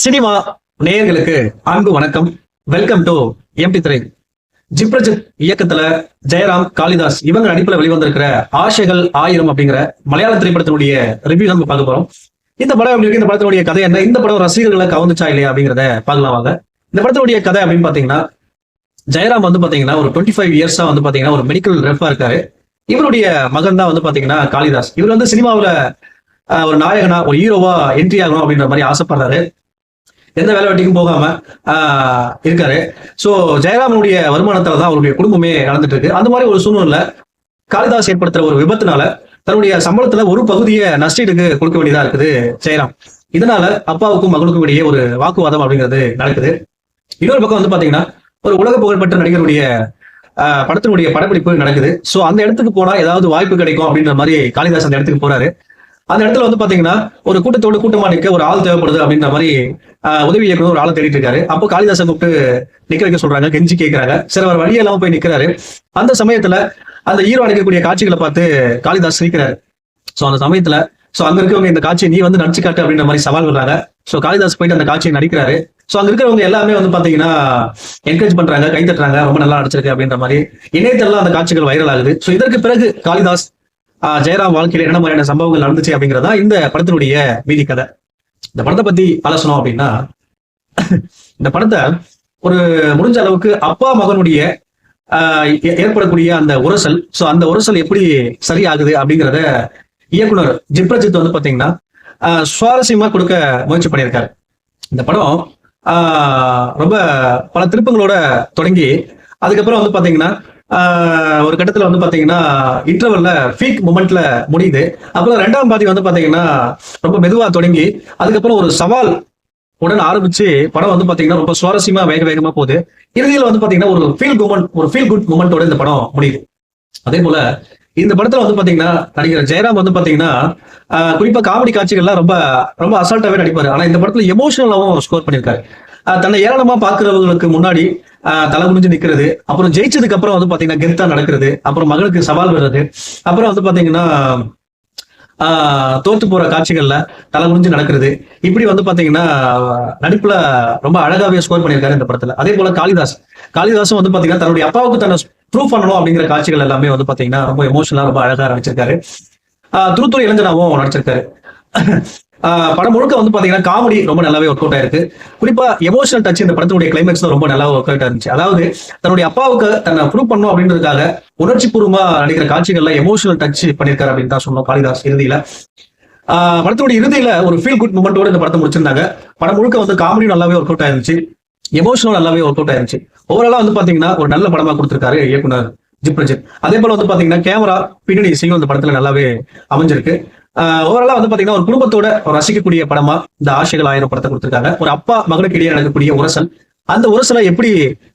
Cinema நேயர்களுக்கு அன்பு வணக்கம். வெல்கம் டு எம்டி திரை. ஜிப்ரஜித் இயக்கத்துல ஜெயராம், காளிதாஸ் இவங்க நடிப்புல வெளிவந்திருக்கிற ஆசைகள் ஆயிரம் அப்படிங்கிற மலையாள திரைப்படத்தினுடைய ரிவ்யூ நம்ம பார்க்க போறோம். இந்த படம் எப்படி இருக்கு, இந்த படத்தினுடைய கதை என்ன, இந்த படம் ரசிகர்களை கவர்ந்துச்சா இல்லையா அப்படிங்கிறத பார்க்கலாம் வாங்க. இந்த படத்தினுடைய கதை அப்படின்னு பாத்தீங்கன்னா, ஜெயராம் வந்து பாத்தீங்கன்னா ஒரு 25 இயர்ஸா வந்து பாத்தீங்கன்னா ஒரு மெடிக்கல் ரெஃபா இருக்காரு. இவருடைய மகன் தான் வந்து பாத்தீங்கன்னா காளிதாஸ். இவர் வந்து சினிமாவுல ஒரு நாயகனா, ஒரு ஹீரோவா என்ட்ரி ஆகணும் அப்படின்ற மாதிரி ஆசைப்படுறாரு. எந்த வேலை வெட்டிக்கும் போகாம இருக்காரு. சோ ஜெயராமனுடைய வருமானத்தால தான் அவருடைய குடும்பமே நடந்துட்டு இருக்கு. அந்த மாதிரி ஒரு சூழ்நிலை காளிதாஸ் ஏற்படுத்துற ஒரு விபத்துனால தன்னுடைய சம்பளத்துல ஒரு பகுதியை நஷ்டீடுக்கு கொடுக்க வேண்டியதா இருக்குது ஜெயராம். இதனால அப்பாவுக்கும் மகளுக்கும் இடையே ஒரு வாக்குவாதம் அப்படிங்கிறது நடக்குது. இன்னொரு பக்கம் வந்து பாத்தீங்கன்னா ஒரு உலக புகழ்பெற்ற நடிகருடைய படத்தினுடைய படப்பிடிப்பு நடக்குது. சோ அந்த இடத்துக்கு போனா ஏதாவது வாய்ப்பு கிடைக்கும் அப்படின்ற மாதிரி காளிதாஸ் அந்த இடத்துக்கு போறாரு. அந்த இடத்துல வந்து பாத்தீங்கன்னா ஒரு கூட்டத்தோடு கூட்டமா நிற்க ஒரு ஆள் தேவைப்படுது அப்படின்ற மாதிரி உதவி இயக்குனர் ஒரு ஆளை தேடிட்டு இருக்காரு. அப்போ காளிதாசை கூப்பிட்டு நிக்க வைக்க சொல்றாங்க, கெஞ்சி கேட்கிறாங்க. சரி, அவர் வழியெல்லாம் போய் நிக்கிறாரு. அந்த சமயத்துல அந்த ஹீரோ அடிக்கக்கூடிய காட்சிகளை பார்த்து காளிதாஸ் சிரிக்கிறாரு. சோ அந்த சமயத்துல அங்க இருக்கவங்க இந்த காட்சியை நீ வந்து நடிச்சு காட்டு அப்படின்ற மாதிரி சவால் விடுறாங்க. சோ காளிதாஸ் போயிட்டு அந்த காட்சியை நடிக்கிறாரு. சோ அங்க இருக்கிறவங்க எல்லாமே வந்து பாத்தீங்கன்னா என்கரேஜ் பண்றாங்க, கை தட்டுறாங்க, ரொம்ப நல்லா நடிச்சிருக்கு அப்படின்ற மாதிரி. இணையத்தெல்லாம் அந்த காட்சிகள் வைரல் ஆகுது. சோ இதற்கு பிறகு காளிதாஸ் ஜெயராம் வாழ்க்கையில என்ன மாதிரியான சம்பவங்கள் நடந்துச்சு அப்படிங்கிறதா இந்த படத்தினுடைய மீதி கதை. இந்த படத்தை பத்தி ஆலோசனம் அப்படின்னா, இந்த படத்தை ஒரு முடிஞ்ச அளவுக்கு அப்பா மகனுடைய ஏற்படக்கூடிய அந்த உரசல், சோ அந்த உரசல் எப்படி சரியாகுது அப்படிங்கிறத இயக்குனர் ஜிப்ரஜித் வந்து பாத்தீங்கன்னா சுவாரஸ்யமா கொடுக்க முயற்சி பண்ணியிருக்காரு. இந்த படம் ரொம்ப பல திருப்பங்களோட தொடங்கி அதுக்கப்புறம் வந்து பாத்தீங்கன்னா ஒரு கட்டத்துல வந்து பாத்தீங்கன்னா இன்டர்வல்ல பீக் மொமெண்ட்ல முடியுது. அப்புறம் ரெண்டாம் பாதி வந்து பாத்தீங்கன்னா ரொம்ப மெதுவா தொடங்கி அதுக்கப்புறம் ஒரு சவால் உடன் ஆரம்பிச்சு படம் வந்து பாத்தீங்கன்னா ரொம்ப சுவாரஸ்யமா வேகமா போகுது. இறுதியில வந்து பாத்தீங்கன்னா ஒரு ஃபீல் குட் மொமெண்டோட இந்த படம் முடியுது. அதே போல இந்த படத்துல வந்து பாத்தீங்கன்னா நடிகர் ஜெயராம் வந்து பாத்தீங்கன்னா குறிப்பா காமெடி காட்சிகள்லாம் ரொம்ப ரொம்ப அசால்ட்டாவே நடிப்பாரு. ஆனா இந்த படத்துல எமோஷனலாவும் ஸ்கோர் பண்ணிருக்காரு. தன்னை ஏராளமா பாக்குறவங்களுக்கு முன்னாடி தலை குனிஞ்சு நிக்கிறது, அப்புறம் ஜெயிச்சதுக்கு அப்புறம் வந்து பாத்தீங்கன்னா கெத்தா நடக்கிறது, அப்புறம் மகளுக்கு சவால் வர்றது, அப்புறம் வந்து பாத்தீங்கன்னா தோத்து போற காட்சிகள்ல தலை குனிஞ்சு நடக்கிறது, இப்படி வந்து பாத்தீங்கன்னா நடிப்புல ரொம்ப அழகாவே ஸ்கோர் பண்ணியிருக்காரு இந்த படத்துல. அதே போல காளிதாசும் வந்து பாத்தீங்கன்னா தன்னுடைய அப்பாவுக்கு தன்னை ப்ரூவ் பண்ணணும் அப்படிங்கிற காட்சிகள் எல்லாமே வந்து பாத்தீங்கன்னா ரொம்ப எமோஷனலா ரொம்ப அழகா நடிச்சிருக்காரு. துருத்துறை இளைஞனாவும் நடிச்சிருக்காரு. படம் முழுக்க வந்து பாத்தீங்கன்னா காமெடி ரொம்ப நல்லாவே ஒர்க் அவுட் ஆயிருக்கு. குறிப்பா எமோஷனல் டச் இந்த படத்தினுடைய கிளைமேக்ஸ் ரொம்ப நல்லா ஒர்க் அவுட் இருந்துச்சு. அதாவது தன்னுடைய அப்பாவுக்கு தன்னை ப்ரூவ் பண்ணணும் அப்படின்றதுக்காக உணர்ச்சி பூர்வமா நடிக்கிற காட்சிகள்ல எமோஷனல் டச் பண்ணிருக்காரு அப்படின்னு தான் சொன்னோம் காளிதாஸ். இறுதியில படத்தினுடைய இறுதியில ஒரு ஃபீல் குட் மூமெண்டோட இந்த படத்தை முடிச்சிருந்தாங்க. படம் முழுக்க வந்து காமெடி நல்லாவே ஒர்க் அவுட் ஆயிருந்துச்சு, எமோஷனல் நல்லாவே ஒர்க் அவுட் ஆயிருந்துச்சு. ஓவராலா வந்து பாத்தீங்கன்னா ஒரு நல்ல படமா கொடுத்திருக்காரு இயக்குனர் ஜிப்ரஜித். அதே போல வந்து பாத்தீங்கன்னா கேமரா பின்னணி இசையும் இந்த படத்துல நல்லாவே அமைஞ்சிருக்கு. ஓவராலா வந்து பாத்தீங்கன்னா ஒரு குடும்பத்தோட ஒரு ரசிக்கக்கூடிய படமா இந்த ஆசைகள் ஆயிரம் படத்தை கொடுத்திருக்காங்க. ஒரு அப்பா மகனுக்கு இடையே நடக்கக்கூடிய உரசல், அந்த உரசலை எப்படி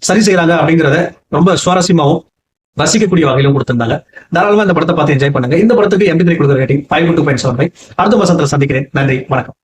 சரி செய்யறாங்க அப்படிங்கிறத ரொம்ப சுவாரஸ்யமாவும் ரசிக்கக்கூடிய வகையிலும் கொடுத்திருந்தாங்க. தாராளமா இந்த படத்தை பார்த்து என்ஜாய் பண்ணுங்க. இந்த படத்துக்கு எம்பி3 கொடுக்குற ரேட்டிங் 5.2.75. அடுத்த மாசத்துல சந்திக்கிறேன். நன்றி, வணக்கம்.